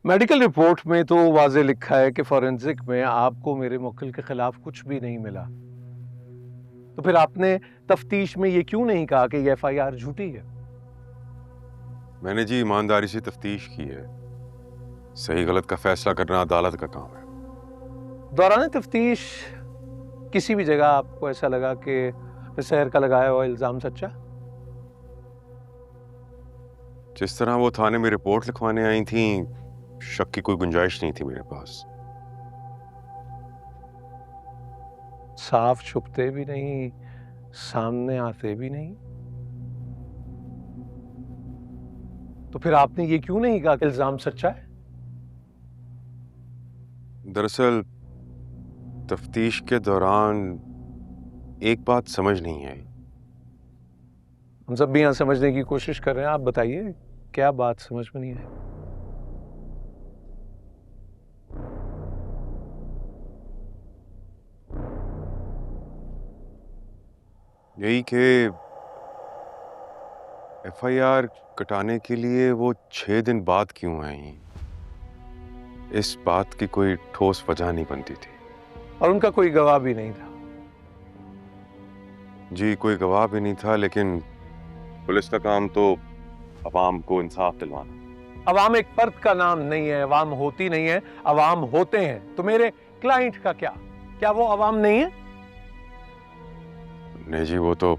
Medical report में तो वाज़े लिखा है कि फॉरेंसिक में आपको मेरे मुवक्किल के खिलाफ कुछ भी नहीं मिला। तो फिर आपने तफ्तीश में ये क्यों नहीं कहा कि ये एफआईआर झूठी है? मैंने जी ईमानदारी से तफ्तीश की है। सही गलत का फैसला करना अदालत का काम है। दौरान तफ्तीश किसी भी जगह आपको ऐसा लगा कि शहर का लगाया हुआ इल्जाम सच्चा? जिस तरह वो थाने में रिपोर्ट लिखवाने आई थी, शक की कोई गुंजाइश नहीं थी मेरे पास। साफ छुपते भी नहीं, सामने आते भी नहीं। तो फिर आपने ये क्यों नहीं कहा कि इल्जाम सच्चा है? दरअसल तफ्तीश के दौरान एक बात समझ नहीं आई। हम सब भी यहाँ समझने की कोशिश कर रहे हैं, आप बताइए क्या बात समझ में नहीं आई? यही कि एफआईआर कटाने के लिए वो 6 दिन बाद क्यों आई, इस बात की कोई ठोस वजह नहीं बनती थी। और उनका कोई गवाह भी नहीं था। जी कोई गवाह भी नहीं था, लेकिन पुलिस का काम तो अवाम को इंसाफ दिलवाना। अवाम एक फर्द का नाम नहीं है, अवाम होती नहीं है, अवाम होते हैं। तो मेरे क्लाइंट का क्या वो अवाम नहीं है? नहीं जी, वो तो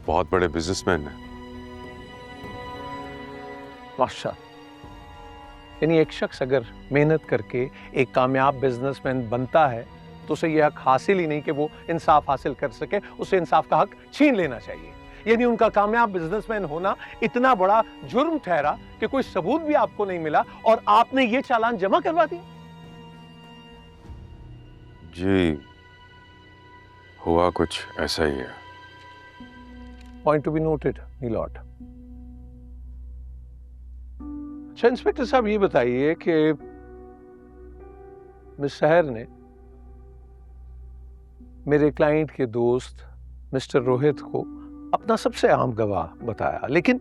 बहुत बड़े बिजनेसमैन हैं। माशाअल्लाह। यानी एक शख्स अगर मेहनत करके एक कामयाब बिजनेसमैन बनता है तो उसे यह हक हासिल ही नहीं कि वो इंसाफ हासिल कर सके, उसे इंसाफ का हक छीन लेना चाहिए। यानी उनका कामयाब बिजनेसमैन होना इतना बड़ा जुर्म ठहरा कि कोई सबूत भी आपको नहीं मिला और आपने ये चालान जमा करवा दिया। जी हुआ कुछ ऐसा ही है। पॉइंट टू बी नोटेड नीलॉट। अच्छा इंस्पेक्टर साहब, ये बताइए कि मिस सहर ने मेरे क्लाइंट के दोस्त मिस्टर रोहित को अपना सबसे अहम गवाह बताया, लेकिन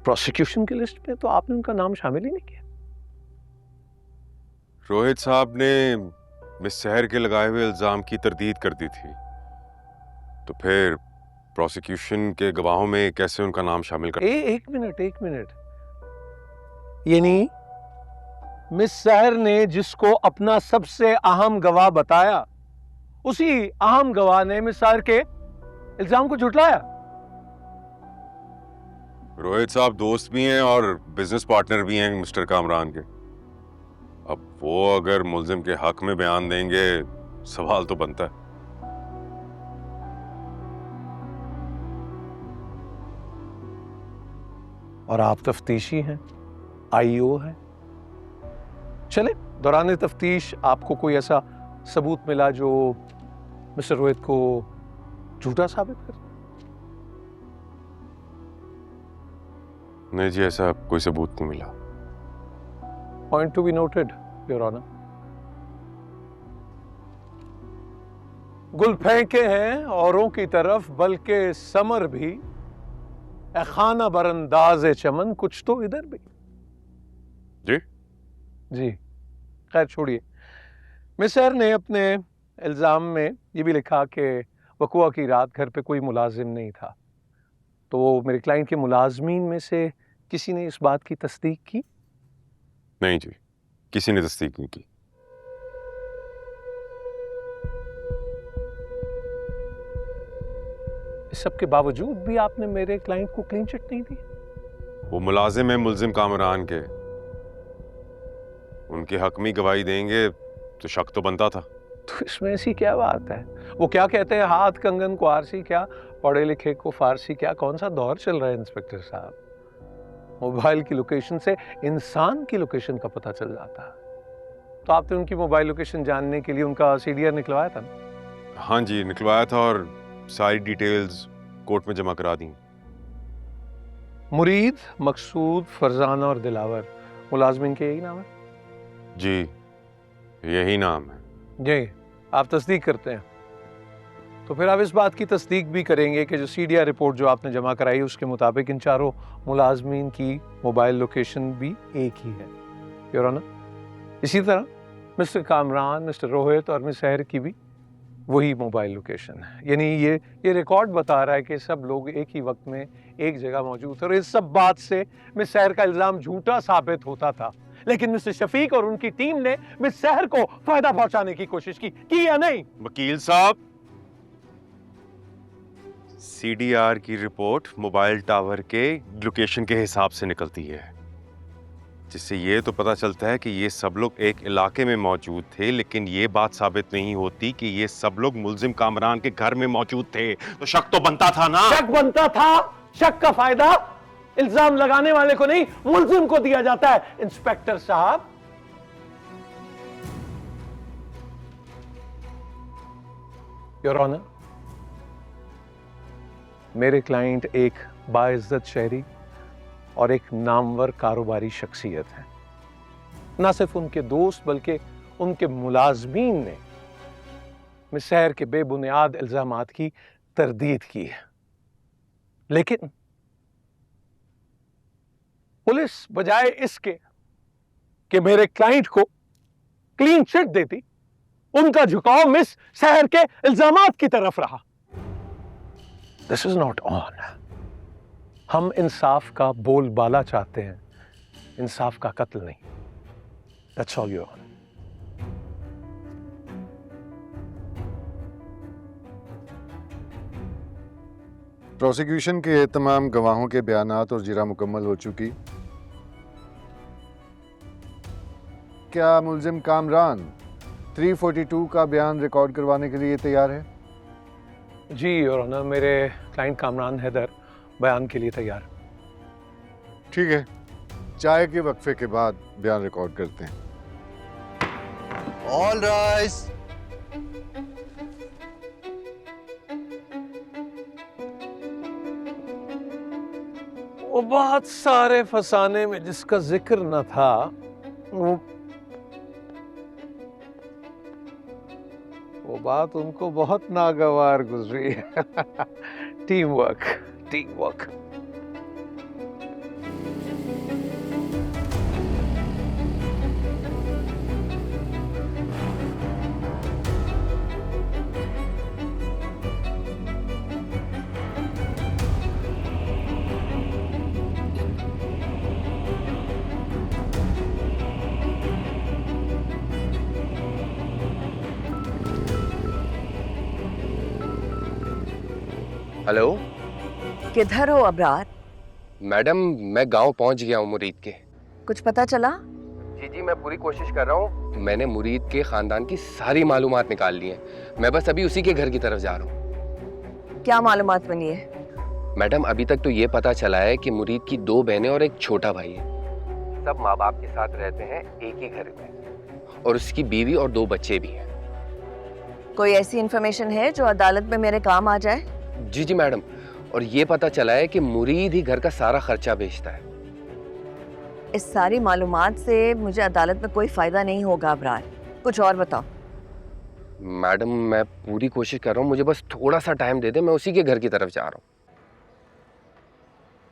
प्रोसिक्यूशन की लिस्ट में तो आपने उनका नाम शामिल ही नहीं किया। रोहित साहब ने मिस सहर के लगाए हुए इल्जाम की तरदीद कर दी थी, तो फिर प्रोसिक्यूशन के गवाहों में कैसे उनका नाम शामिल कर? एक मिनट। यानी मिस सहर ने जिसको अपना सबसे अहम गवाह बताया, उसी अहम गवाह ने मिस सहर के इल्जाम को झुटलाया। रोहित साहब दोस्त भी हैं और बिजनेस पार्टनर भी हैं मिस्टर कामरान के। अब वो अगर मुल्जिम के हक में बयान देंगे, सवाल तो बनता है। और आप तफ्तीशी हैं, आईओ हैं। चले, दौरान तफ्तीश आपको कोई ऐसा सबूत मिला जो मिस्टर रोहित को झूठा साबित कर? नहीं जी, ऐसा कोई सबूत नहीं मिला। Point to be noted your honour. गुल फेंके हैं औरों की तरफ, बल्कि समर भी ए खाना बरंदाज चमन, कुछ तो इधर भी। जी खैर छोड़िए। मिसर ने अपने इल्जाम में ये भी लिखा कि वक़ुआ की रात घर पे कोई मुलाजिम नहीं था। तो मेरे क्लाइंट के मुलाजमीन में से किसी ने इस बात की तस्दीक की? नहीं जी, किसी ने तस्दीक नहीं की। इस सब के बावजूद भी आपने मेरे क्लाइंट को क्लीन चिट नहीं दी? वो मुलाजिम है मुल्जिम कामरान के, उनके हक में गवाही देंगे तो शक तो बनता था। तो इसमें ऐसी क्या बात है? वो क्या कहते हैं, हाथ कंगन को आरसी क्या, पढ़े लिखे को फारसी क्या। कौन सा दौर चल रहा है इंस्पेक्टर साहब? मोबाइल की लोकेशन से इंसान की लोकेशन का पता चल जाता है। तो आपने उनकी मोबाइल लोकेशन जानने के लिए उनका सीडीआर निकलवाया था ना? हाँ जी, निकलवाया था और सारी डिटेल्स कोर्ट में जमा करा दी। मुरीद, मकसूद, फरजाना और दिलावर मुलाजमिन के यही नाम है? जी यही नाम है। जी, आप तस्दीक करते हैं? तो फिर आप इस बात की तस्दीक भी करेंगे कि जो सीडीआर रिपोर्ट जो आपने जमा कराई उसके मुताबिक इन चारों मुलाजमीन की मोबाइल लोकेशन भी एक ही है? योर ऑनर, इसी तरह मिस्टर कामरान, मिस्टर रोहित और मिस सहर की भी वही मोबाइल लोकेशन है। यानी ये रिकॉर्ड बता रहा है कि सब लोग एक ही वक्त में एक जगह मौजूद थे और इस सब बात से मिस सहर का इल्जाम झूठा साबित होता था। लेकिन मिस्टर शफीक और उनकी टीम ने मिस सहर को फायदा पहुंचाने की कोशिश की या नहीं? वकील साहब, सीडीआर की रिपोर्ट मोबाइल टावर के लोकेशन के हिसाब से निकलती है, जिससे ये तो पता चलता है कि ये सब लोग एक इलाके में मौजूद थे, लेकिन ये बात साबित नहीं होती कि ये सब लोग मुल्जिम कामरान के घर में मौजूद थे। तो शक तो बनता था ना? शक बनता था। शक का फायदा इल्जाम लगाने वाले को नहीं, मुल्जिम को दिया जाता है। इंस्पेक्टर साहब, योर ऑनर, मेरे क्लाइंट एक बाइज्जत शहरी और एक नामवर कारोबारी शख्सियत है। ना सिर्फ उनके दोस्त बल्कि उनके मुलाजमीन ने मिस सहर के बेबुनियाद इल्जामात की तरदीद की है। लेकिन पुलिस बजाय इसके कि मेरे क्लाइंट को क्लीन चिट देती, उनका झुकाव मिस सहर के इल्जामात की तरफ रहा। This is not on. हम इंसाफ का बोलबाला चाहते हैं, इंसाफ का कत्ल नहीं। That's all your honour. Prosecution के तमाम गवाहों के बयानात और जिरा मुकम्मल हो चुकी। क्या मुल्जिम कामरान 342 का बयान रिकॉर्ड करवाने के लिए तैयार है? जी योर ऑनर, मेरे क्लाइंट कामरान हैदर बयान के लिए तैयार। ठीक है, चाय के वक्फे के बाद बयान रिकॉर्ड करते हैं। All rise. वो बहुत सारे फसाने में जिसका जिक्र न था, वो बात उनको बहुत नागवार गुजरी है। Team work, team work. Hello, किधर हो अबरार? मैडम मैं गांव पहुंच गया हूं मुरीद के। कुछ पता चला? जी मैं पूरी कोशिश कर रहा हूं। मैंने मुरीद के खानदान की सारी मालूमात निकाल ली हैं। मैं बस अभी उसी के घर की तरफ जा रहा हूं। क्या मालूमात बनी है? मैडम अभी तक तो ये पता चला है कि मुरीद की 2 बहनें और एक छोटा भाई है। सब माँ बाप के साथ रहते हैं एक ही घर में, और उसकी बीवी और 2 बच्चे भी हैं। कोई ऐसी इंफॉर्मेशन है जो अदालत में मेरे काम आ जाए? जी मैडम, और ये पता चला है कि मुरीद ही घर का सारा खर्चा बेचता है। इस सारी मालूमात से मुझे अदालत में कोई फायदा नहीं होगा अबरार। कुछ और बताओ। मैडम मैं पूरी कोशिश कर रहा हूँ, मुझे बस थोड़ा सा टाइम दे दे, मैं उसी के घर की तरफ जा रहा हूँ।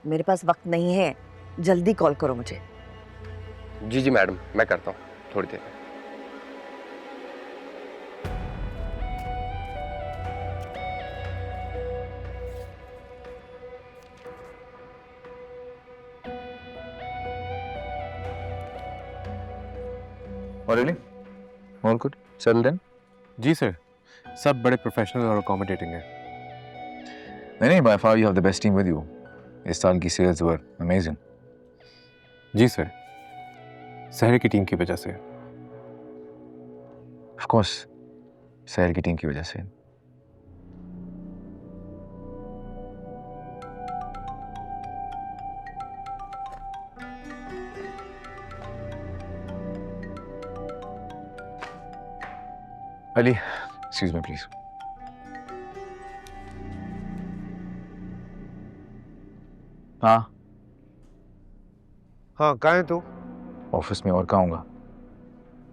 मेरे पास वक्त नहीं है, जल्दी कॉल करो मुझे। जी मैडम, मैं करता हूँ थोड़ी देर में। Oh, really? All good? Settled in? जी सर, सब बड़े प्रोफेशनल और अकोमोडेटिंग हैं। नहीं, by far you have the best team with you. इस साल की सेल्स वर अमेजिंग। जी सर, सहर की टीम की वजह से। Of course, सहर की टीम की वजह से। Ali, excuse me please. हाँ, हाँ, कहाँ है तू? ऑफिस में। और कहाँ हूँगा?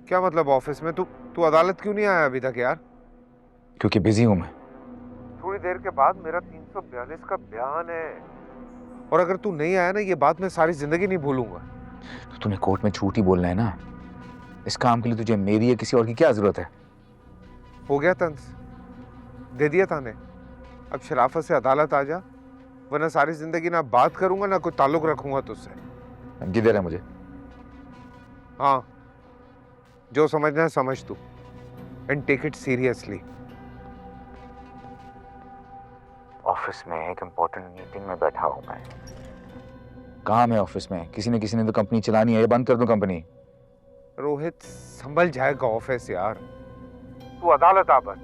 क्या मतलब ऑफिस में? तू अदालत क्यों नहीं आया अभी तक यार? क्योंकि बिजी हूँ मैं। थोड़ी देर के बाद मेरा 342 का बयान है, और अगर तू नहीं आया ना, ये बात मैं सारी जिंदगी नहीं भूलूंगा। तो तूने कोर्ट में झूठ ही बोलना है ना। इस काम के लिए तुझे मेरी या किसी और की क्या जरूरत है? हो गया तंज, दे दिया थाने। अब शराफत से अदालत आ जा, वरना सारी जिंदगी ना बात करूंगा ना कोई ताल्लुक रखूंगा तुझसे। धमकी दे रहा है मुझे? हाँ, जो समझना है समझ तू, and take it seriously. Office में एक इम्पोर्टेंट मीटिंग में बैठा हूं मैं। काम है ऑफिस में, किसी ने तो कंपनी चलानी है, ये बंद कर दूं कंपनी? रोहित, संभल जाएगा ऑफिस यार, तू अदालत आ बस।